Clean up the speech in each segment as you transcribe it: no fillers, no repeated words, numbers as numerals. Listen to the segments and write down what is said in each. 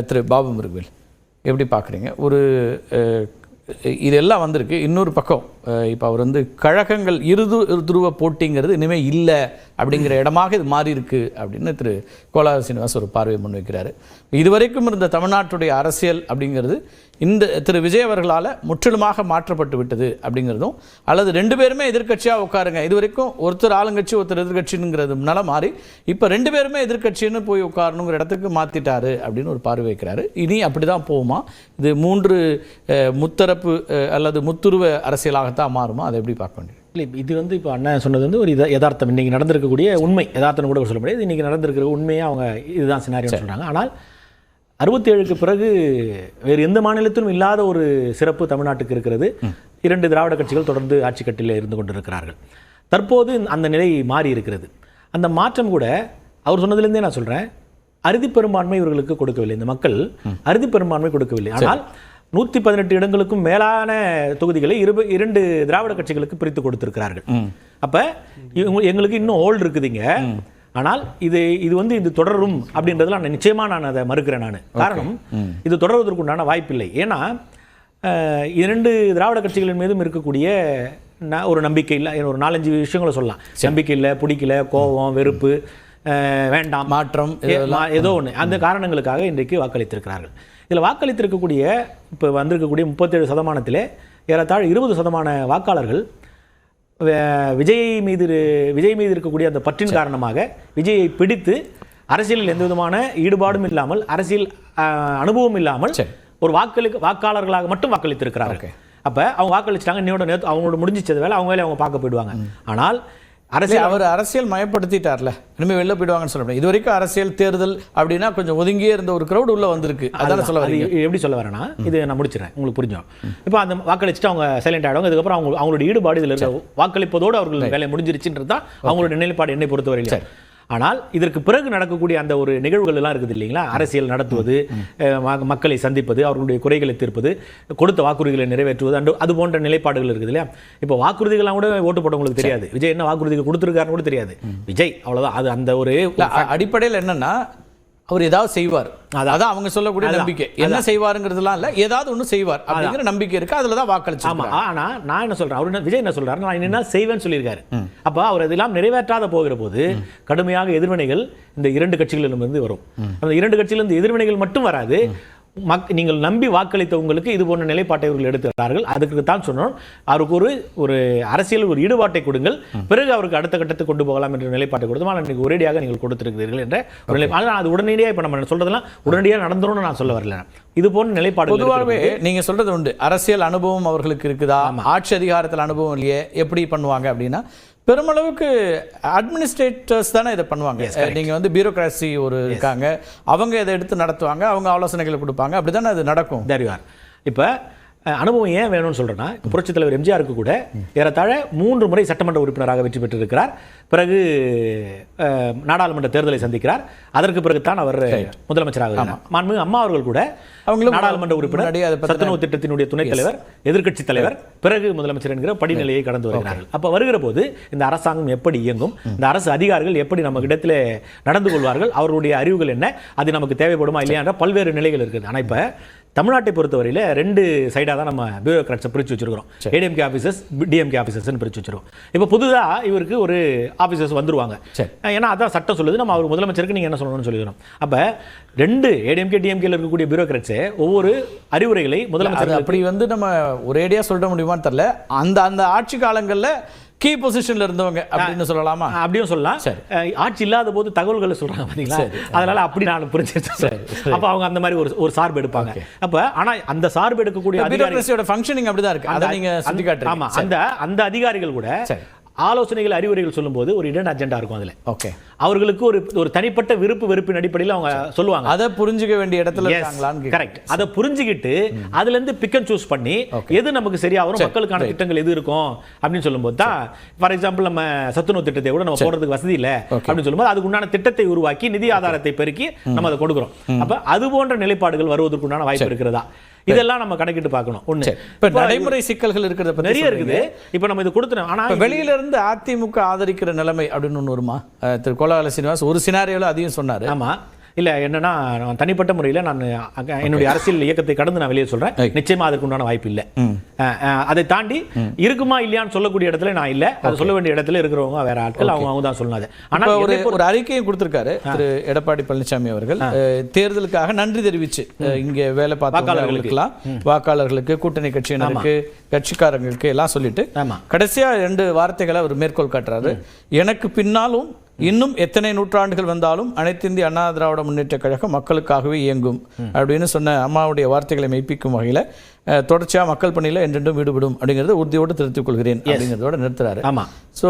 திரு பாபு முருகவேல் எப்படி பார்க்குறீங்க? ஒரு இதெல்லாம் வந்திருக்கு. இன்னொரு பக்கம் இப்போ அவர் வந்து கழகங்கள் துருவ போட்டிங்கிறது இனிமேல் இல்லை அப்படிங்கிற இடமாக இது மாறி இருக்கு அப்படின்னு திரு கோலால சீனிவாஸ் ஒரு பார்வையை முன்வைக்கிறாரு. இதுவரைக்கும் இருந்த தமிழ்நாட்டுடைய அரசியல் அப்படிங்கிறது இந்த திரு விஜய் அவர்களால் முற்றிலுமாக மாற்றப்பட்டு விட்டது அப்படிங்கிறதும், அல்லது ரெண்டு பேருமே எதிர்கட்சியாக உட்காருங்க, இது வரைக்கும் ஒருத்தர் ஆளுங்கட்சி ஒருத்தர் எதிர்கட்சிங்கிறதுனால மாறி இப்போ ரெண்டு பேருமே எதிர்கட்சின்னு போய் உட்காரணுங்கிற இடத்துக்கு மாற்றிட்டாரு அப்படின்னு ஒரு பார்வை வைக்கிறாரு. இனி அப்படி தான் போகுமா? இது மூன்று முத்தரப்பு அல்லது முத்துருவ அரசியலாகத்தான் மாறுமா? அதை எப்படி பார்க்க வேண்டியது? இல்லை, இது வந்து இப்போ அண்ணன் சொன்னது வந்து ஒரு யதார்த்தம், இன்றைக்கி நடந்திருக்கக்கூடிய உண்மை. யதார்த்தம் கூட சொல்ல முடியாது, இன்றைக்கி நடந்திருக்கிற உண்மையாக அவங்க இதுதான் சினாரியோன்னு சொல்கிறாங்க. ஆனால் 67க்கு பிறகு வேறு எந்த மாநிலத்திலும் இல்லாத ஒரு சிறப்பு தமிழ்நாட்டுக்கு இருக்கிறது. 2 திராவிட கட்சிகள் தொடர்ந்து ஆட்சி கட்டில் இருந்து கொண்டிருக்கிறார்கள். தற்போது அந்த நிலை மாறி இருக்கிறது. அந்த மாற்றம் கூட அவர் சொன்னதுலேருந்தே நான் சொல்கிறேன், அறுதி பெரும்பான்மை இவர்களுக்கு கொடுக்கவில்லை. இந்த மக்கள் அறுதி பெரும்பான்மை கொடுக்கவில்லை. ஆனால் 118 இடங்களுக்கும் மேலான தொகுதிகளை 2 திராவிட கட்சிகளுக்கு பிரித்து கொடுத்திருக்கிறார்கள். அப்போ எங்களுக்கு இன்னும் ஹோல்டு இருக்குதுங்க. ஆனால் இது வந்து இது தொடரும் அப்படின்றதுல நிச்சயமாக நான் அதை மறுக்கிறேன். நான் காரணம், இது தொடர்வதற்குண்டான வாய்ப்பில்லை. ஏன்னா 2 திராவிட கட்சிகளின் மீதும் இருக்கக்கூடிய ஒரு நம்பிக்கை இல்லை. ஒரு 4-5 விஷயங்களை சொல்லலாம். நம்பிக்கை இல்லை, பிடிக்கல, கோபம், வெறுப்பு, வேண்டாம், மாற்றம், ஏதோ ஒன்று, அந்த காரணங்களுக்காக இன்றைக்கு வாக்களித்திருக்கிறார்கள். இதில் வாக்களித்திருக்கக்கூடிய இப்போ வந்திருக்கக்கூடிய 37% ஏறத்தாழ 20% வாக்காளர்கள் விஜய் மீது இருக்கக்கூடிய அந்த பற்றின் காரணமாக விஜயை பிடித்து அரசியலில் எந்த விதமான ஈடுபாடும் இல்லாமல், அரசியல் அனுபவம் இல்லாமல் ஒரு வாக்காளர்களாக மட்டும் வாக்களித்திருக்கிறார்கள். அப்போ அவங்க வாக்களிச்சிட்டாங்க, நேற்று அவங்களோட முடிஞ்சிச்சது வேலை, அவங்க வேலையை அவங்க பார்க்க போயிடுவாங்க. ஆனால் அவர் அரசியல் மயப்படுத்திட்டார்ல, இனிமேல் வெளில போயிடுவாங்கன்னு சொல்ல முடியும். இது வரைக்கும் அரசியல் தேர்தல் அப்படின்னா கொஞ்சம் ஒதுங்கியே இருந்த ஒரு கிரௌட் உள்ள வந்திருக்கு. அதான் சொல்ல வரீங்க. எப்படி சொல்ல வரேன்னா, இது நான் முடிச்சிடறேன், உங்களுக்கு புரிஞ்சோம். இப்போ அந்த வாக்களிச்சுட்டு அவங்க சைலண்ட் ஆகிடுவாங்க. அதுக்கப்புறம் அவங்களோட ஈடுபாடு இதில் இருக்க வாக்களிப்பதோடு அவர்கள் வேலை முடிஞ்சிருச்சுன்றது தான் அவங்களோட நிலைப்பாடு என்னை பொறுத்தவரையில். ஆனால் இதற்கு பிறகு நடக்கக்கூடிய அந்த ஒரு நிகழ்வுகள் எல்லாம் இருக்குது இல்லைங்களா? அரசியல் நடத்துவது, மக்களை சந்திப்பது, அவர்களுடைய குறைகளை தீர்ப்பது, கொடுத்த வாக்குறுதிகளை நிறைவேற்றுவது, அது போன்ற நிலைப்பாடுகள் இருக்குது இல்லையா? இப்போ வாக்குறுதிகள்லாம் கூட ஓட்டு போட்டவங்களுக்கு தெரியாது விஜய் என்ன வாக்குறுதிகள் கொடுத்துருக்காருன்னு கூட தெரியாது. விஜய் அவ்வளோதான். அது அந்த ஒரு அடிப்படையில் என்னன்னா, அவர் ஏதாவது செய்வார், அதான் அவங்க சொல்லக்கூடிய நம்பிக்கை. என்ன செய்வாருங்கிறதுலாம் இல்லை, ஏதாவது ஒன்று செய்வார் அப்படிங்கிற நம்பிக்கை இருக்கு. அதில் தான் வாக்களிச்சு. ஆமாம். ஆனால் நான் என்ன சொல்கிறேன், அவர் விஜய் என்ன சொல்கிறாரு, நான் என்ன செய்வேன்னு சொல்லியிருக்காரு. அப்போ அவர் இதெல்லாம் நிறைவேற்றாத போகிற போது கடுமையாக எதிர்வினைகள் இந்த 2 கட்சிகளிலிருந்து வரும். அந்த 2 கட்சியிலிருந்து எதிர்வினைகள் மட்டும் வராது, நீங்கள் நம்பி வாக்களித்தவங்களுக்கு இது போன்ற நிலைப்பாட்டை இவர்கள் எடுத்துக்கிறார்கள். அதுக்கு தான் சொன்னோம், அவருக்கு ஒரு அரசியல் ஒரு ஈடுபாட்டை கொடுங்கள், பிறகு அவருக்கு அடுத்த கட்டத்துக்கு கொண்டு போகலாம் என்ற நிலைப்பாட்டை கொடுத்தோம். ஆனால் நீங்கள் ஒரேடியாக நீங்கள் கொடுத்திருக்கிறீர்கள் என்ற ஒரு நிலை. ஆனால் அது உடனடியாக இப்போ நம்ம சொல்றதெல்லாம் உடனடியாக நடந்துரும்னு நான் சொல்ல வரல. இது போன்ற நிலைப்பாடு பொதுவாகவே நீங்க சொல்றது உண்டு. அரசியல் அனுபவம் அவர்களுக்கு இருக்குதா, ஆட்சி அதிகாரத்தில் அனுபவம் இல்லையே, எப்படி பண்ணுவாங்க அப்படின்னா, பெருமளவுக்கு அட்மினிஸ்ட்ரேட்டர்ஸ் தானே இதை பண்ணுவாங்க. நீங்கள் வந்து பியூரோக்ராசி ஒரு இருக்காங்க, அவங்க இதை எடுத்து நடத்துவாங்க, அவங்க ஆலோசனைகளை கொடுப்பாங்க, அப்படி தானே அது நடக்கும். தெரிவார். இப்போ அனுபவம் ஏன் வேணும்னு சொல்கிறேன்னா, புரட்சித் தலைவர் எம்ஜிஆருக்கு கூட ஏறத்தாழ 3 முறை சட்டமன்ற உறுப்பினராக வெற்றி பெற்றிருக்கிறார். பிறகு நாடாளுமன்ற தேர்தலை சந்திக்கிறார். அதற்கு பிறகு தான் அவர் முதலமைச்சராக. மாண்புமிகு அம்மா அவர்கள் கூட அவங்களும் நாடாளுமன்ற உறுப்பினர், சத்துணவு திட்டத்தினுடைய துணைத் தலைவர், எதிர்க்கட்சி தலைவர், பிறகு முதலமைச்சர் என்கிற படிநிலையை கடந்து வருகிறார்கள். அப்போ வருகிற போது இந்த அரசாங்கம் எப்படி இயங்கும், இந்த அரசு அதிகாரிகள் எப்படி நமக்கு இடத்துல நடந்து கொள்வார்கள், அவர்களுடைய அறிவுகள் என்ன, அது நமக்கு தேவைப்படுமா இல்லையா என்ற பல்வேறு நிலைகள் இருக்குது. ஆனால் இப்போ தமிழ்நாட்டை பொறுத்தவரையில் 2 சைடாக தான் நம்ம பியூரோக்ராட்ஸை பிரித்து வச்சிருக்கிறோம். ஏடிஎம்கே ஆஃபீஸர்ஸ், டிஎம்கே ஆஃபீஸர்ஸ்னு பிரித்து வச்சிருக்கோம். இப்போ புதுதாக இவருக்கு ஒரு ஆஃபீஸர்ஸ் வந்துருவாங்க. ஏன்னா அதான் சட்டம் சொல்லுது, நம்ம அவர் முதலமைச்சருக்கு நீங்கள் என்ன சொல்லணும்னு சொல்லிடுறோம். அப்போ 2 ஏடிஎம்கே டிஎம்கேல இருக்கக்கூடிய பியூரோக்ராட்ஸே ஒவ்வொரு அறிவுரைகளை முதலமைச்சர் அப்படி வந்து நம்ம ஒரேடியாக சொல்ல முடியுமான்னு தெரியல. அந்த ஆட்சி காலங்களில் கீ பொசிஷன்ல இருந்தவங்க அப்படின்னு சொல்லலாமா? அப்படியும் சொல்லலாம். ஆட்சி இல்லாத போது தகவல்களை சொல்றாங்க பாத்தீங்களா, அதனால அப்படி நான் புரிஞ்சிருச்சேன். அப்ப அவங்க அந்த மாதிரி ஒரு சார்பு எடுப்பாங்க. அப்ப ஆனா அந்த சார்பு எடுக்கக்கூடிய பியூரோக்ரசியோட ஃபங்க்ஷனிங் அப்படிதான் இருக்கு. அதை நீங்க சுட்டி காட்டுறீங்க. ஆமா, அந்த அதிகாரிகள் கூட ஆலோசனைகள், அறிவுரைகள் சொல்லும்போது ஒரு இடன் அஜெண்டா இருக்கும். அதில் ஓகே, அவர்களுக்கு ஒரு தனிப்பட்ட வெறுப்பின் அடிப்படையில் அவங்க சொல்லுவாங்க. அதை புரிஞ்சுக்க வேண்டிய இடத்துல இருக்காங்களான்னு. கரெக்ட். அதை புரிஞ்சுக்கிட்டு அதுல இருந்து பிக் அண்ட் சூஸ் பண்ணி எது நமக்கு சரியா வரும், மக்களுக்கான திட்டங்கள் எது இருக்கும் அப்படின்னு சொல்லும்போது தான், ஃபார் எக்ஸாம்பிள் நம்ம சத்துணவு திட்டத்தை கூட நம்ம போடுறதுக்கு வசதி இல்லை அப்படின்னு சொல்லும்போது அதுக்கு உண்டான திட்டத்தை உருவாக்கி நிதி ஆதாரத்தை பெருக்கி நம்ம அதை கொடுக்குறோம். அப்ப அது போன்ற நிலைப்பாடுகள் வருவதற்குண்டான வாய்ப்பு இருக்கிறதா, இதெல்லாம் நம்ம கணக்கிட்டு பார்க்கணும். ஒண்ணு, இப்ப நடைமுறை சிக்கல்கள் இருக்கிறது நிறைய இருக்குது. இப்ப நம்ம இது கொடுத்துறோம். ஆனா வெளியில இருந்து அதிமுக ஆதரிக்கிற நிலைமை அப்படின்னு ஒன்று வருமா? திரு கோலால சீனிவாஸ் ஒரு சினாரியோல அதையும் சொன்னாரு. ஆமா, இல்லை என்னன்னா நான் தனிப்பட்ட முறையில் நான் என்னுடைய அரசியல் இயக்கத்தை கடந்து நான் வெளியே சொல்கிறேன், நிச்சயமாக அதற்கு உண்டான வாய்ப்பு இல்லை. அதை தாண்டி இருக்குமா இல்லையான்னு சொல்லக்கூடிய இடத்துல நான் இல்லை, அது சொல்ல வேண்டிய இடத்துல இருக்கிறவங்க வேற ஆட்கள், அவங்க தான் சொன்னாது. ஆனால் ஒரு அறிக்கையை கொடுத்திருக்காரு திரு எடப்பாடி பழனிசாமி அவர்கள். தேர்தலுக்காக நன்றி தெரிவிச்சு இங்கே வேலை பார்த்தாளர்களுக்கெல்லாம், வாக்காளர்களுக்கு, கூட்டணி கட்சியினருக்கு, கட்சிக்காரங்களுக்கு எல்லாம் சொல்லிட்டு கடைசியா 2 வார்த்தைகளை அவர் மேற்கோள் காட்டுறாரு. எனக்கு பின்னாலும் இன்னும் எத்தனை நூற்றாண்டுகள் வந்தாலும் அனைத்து இந்திய அண்ணா திராவிட முன்னேற்ற கழகம் மக்களுக்காகவே இயங்கும் அப்படின்னு சொன்ன அம்மாவுடைய வார்த்தைகளை மெய்ப்பிக்கும் வகையில் தொடர்ச்சியாக மக்கள் பணியில் என்றென்றும் ஈடுபடும் அப்படிங்கிறத உறுதியோடு திருத்திக் கொள்கிறேன் அப்படிங்கிறதோட நிறுத்துறாரு. ஆமாம், ஸோ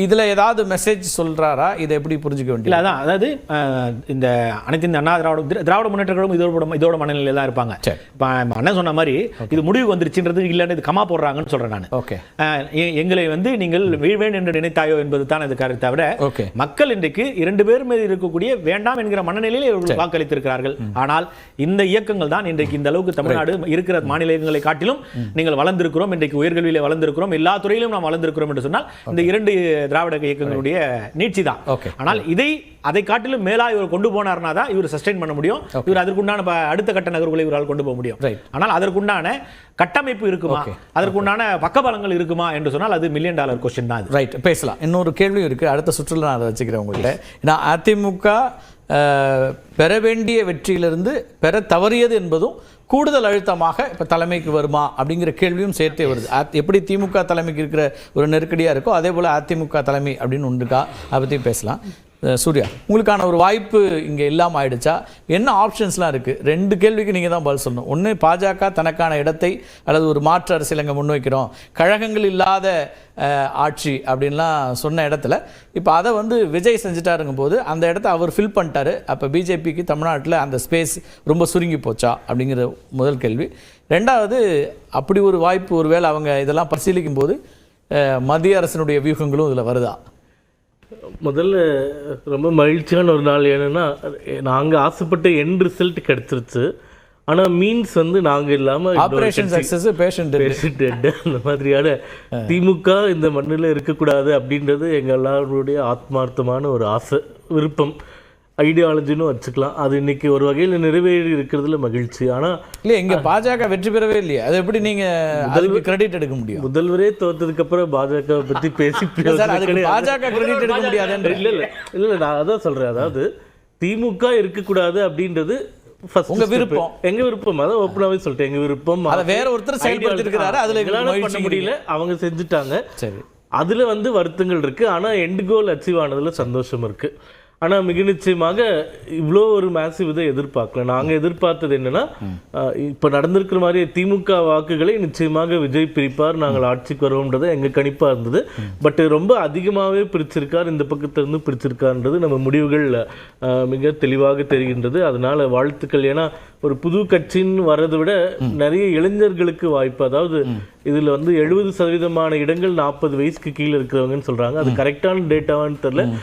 இதில் ஏதாவது மெசேஜ் சொல்கிறாரா? இதை எப்படி புரிஞ்சுக்க வேண்டியது? அதான், அதாவது இந்த அனைத்து இந்த அண்ணா திராவிட முன்னேற்ற கழகம் இதோட மனநிலையில் தான் இருப்பாங்க. இப்போ அண்ணன் சொன்ன மாதிரி இது முடிவு வந்துருச்சுன்றது இல்லைன்னு இது கமா போடுறாங்கன்னு சொல்கிறேன் நான். ஓகே, எங்களை நீங்கள் வீழ்வேன் என்று நினைத்தாயோ என்பது தான் இது கருத்தை விட, மக்கள் இன்றைக்கு 2 பேர் மீது இருக்கக்கூடிய வேண்டாம் என்கிற மனநிலையில் இவர்கள் வாக்களித்திருக்கிறார்கள். ஆனால் இந்த இயக்கங்கள் தான் இன்றைக்கு இந்த அளவுக்கு தமிழ்நாடு இருக்கிற மாநிலங்களை காட்டிலும் நீங்கள் வளர்ந்திருக்கிறோம், இன்றைக்கு உயர்கல்வியில வளர்ந்திருக்கிறோம், எல்லா துறையிலும் நாம் வளர்ந்திருக்கிறோம் என்று சொன்னால் இந்த 2 திராவிட இயக்கங்களுடைய நீட்சி தான். ஆனால் அதை காட்டிலும் மேலா இவர் கொண்டு போனார்னா தான் இவர் சஸ்டெயின் பண்ண முடியும். இவர் அதற்குண்டான அடுத்த கட்ட நகர்வுகளை இவரால் கொண்டு போக முடியும். ஆனால் அதற்குண்டான கட்டமைப்பு இருக்குமா, அதற்குண்டான பக்கபலங்கள் இருக்குமா என்று சொன்னால் அது $1 மில்லியன் கொஸ்டின் தான். ரைட், பேசலாம். இன்னொரு கேள்வியும் இருக்கு, அடுத்த சுற்றுல நான் அதை வச்சுக்கிறேன் உங்கள்கிட்ட. ஏன்னா அதிமுக பெற வேண்டிய வெற்றியிலிருந்து பெற தவறியது என்பதும் கூடுதல் அழுத்தமாக இப்போ தலைமைக்கு வருமா அப்படிங்கிற கேள்வியும் சேர்த்தே வருது. எப்படி திமுக தலைமைக்கு இருக்கிற ஒரு நெருக்கடியாக இருக்கோ அதே போல் அதிமுக தலைமை அப்படின்னு ஒன்று இருக்கா, அதை பற்றி பேசலாம். சூர்யா, உங்களுக்கான ஒரு வாய்ப்பு இங்கே இல்லாமல் ஆயிடுச்சா? என்ன ஆப்ஷன்ஸ்லாம் இருக்குது? 2 கேள்விக்கு நீங்கள் தான் பதில் சொல்லணும். ஒன்று, பாஜக தனக்கான இடத்தை அல்லது ஒரு மாற்று அரசியல் அங்கே முன்வைக்கிறோம், கழகங்கள் இல்லாத ஆட்சி அப்படின்லாம் சொன்ன இடத்துல இப்போ அதை விஜய் செஞ்சுட்டாருங்கும் போது அந்த இடத்த அவர் ஃபில் பண்ணிட்டாரு. அப்போ பிஜேபிக்கு தமிழ்நாட்டில் அந்த ஸ்பேஸ் ரொம்ப சுருங்கி போச்சா அப்படிங்கிற முதல் கேள்வி. 2வது, அப்படி ஒரு வாய்ப்பு ஒருவேளை அவங்க இதெல்லாம் பரிசீலிக்கும் போது மத்திய அரசினுடைய வியூகங்களும் இதில் வருதா? முதல்ல ரொம்ப மகிழ்ச்சியான ஒரு நாள். ஏன்னா நாங்கள் ஆசைப்பட்ட எண்ட் ரிசல்ட் கிடச்சிருச்சு. ஆனால் மீன்ஸ் நாங்கள் இல்லாமல் ஆபரேஷன் சக்ஸஸ் பேஷண்ட் டெட் அந்த மாதிரியான திமுக இந்த மண்ணில் இருக்கக்கூடாது அப்படின்றது எங்கள் எல்லாருடைய ஆத்மார்த்தமான ஒரு ஆசை, விருப்பம், ஐடியாலஜின்னு வச்சுக்கலாம். அது இன்னைக்கு ஒரு வகையில் நிறைவேறி இருக்கிறதுல மகிழ்ச்சி. ஆனால் இல்லை, இங்கே பாஜக வெற்றி பெறவே இல்லையே, அது எப்படி நீங்கள் அதுக்கு கிரெடிட் எடுக்க முடியும்? முதல்வரே தோற்றதுக்கு அப்புறம் பாஜக பற்றி பேசி பாஜக கிரெடிட் எடுக்க முடியாது. இல்லை நான் அதான் சொல்கிறேன். அதாவது திமுக இருக்கக்கூடாது அப்படின்றது உங்க விருப்பம், எங்க விருப்பம். அதான் ஓப்பனாவே சொல்லிட்டேன், எங்க விருப்பம். அதை வேற ஒருத்தர் செயல்படுத்தி இருக்கிறாரு, அதுல பண்ண முடியல, அவங்க செஞ்சுட்டாங்க. சரி, அதுல வருத்தங்கள் இருக்கு. ஆனா எண்ட் கோல் அச்சீவ் ஆனதுல சந்தோஷம் இருக்கு. ஆனால் மிக நிச்சயமாக இவ்வளோ ஒரு மேசிவ் இதை எதிர்பார்க்கல. நாங்கள் எதிர்பார்த்தது என்னன்னா, இப்போ நடந்திருக்கிற மாதிரி திமுக வாக்குகளை நிச்சயமாக விஜய் பிரிப்பார், நாங்கள் ஆட்சிக்கு வருவோம்ன்றது எங்கள் கணிப்பாக இருந்தது. பட் ரொம்ப அதிகமாகவே பிரிச்சிருக்கார், இந்த பக்கத்திலிருந்து பிரிச்சிருக்காருன்றது நம்ம முடிவுகள் மிக தெளிவாக தெரிகின்றது. அதனால வாழ்த்துக்கள். ஏன்னா ஒரு புது கட்சின்னு வர்றதை விட நிறைய இளைஞர்களுக்கு வாய்ப்பு, அதாவது இதில் 70% இடங்கள் 40 வயசுக்கு கீழே இருக்கிறவங்கன்னு சொல்கிறாங்க. அது கரெக்டான டேட்டாவான்னு தெரியல.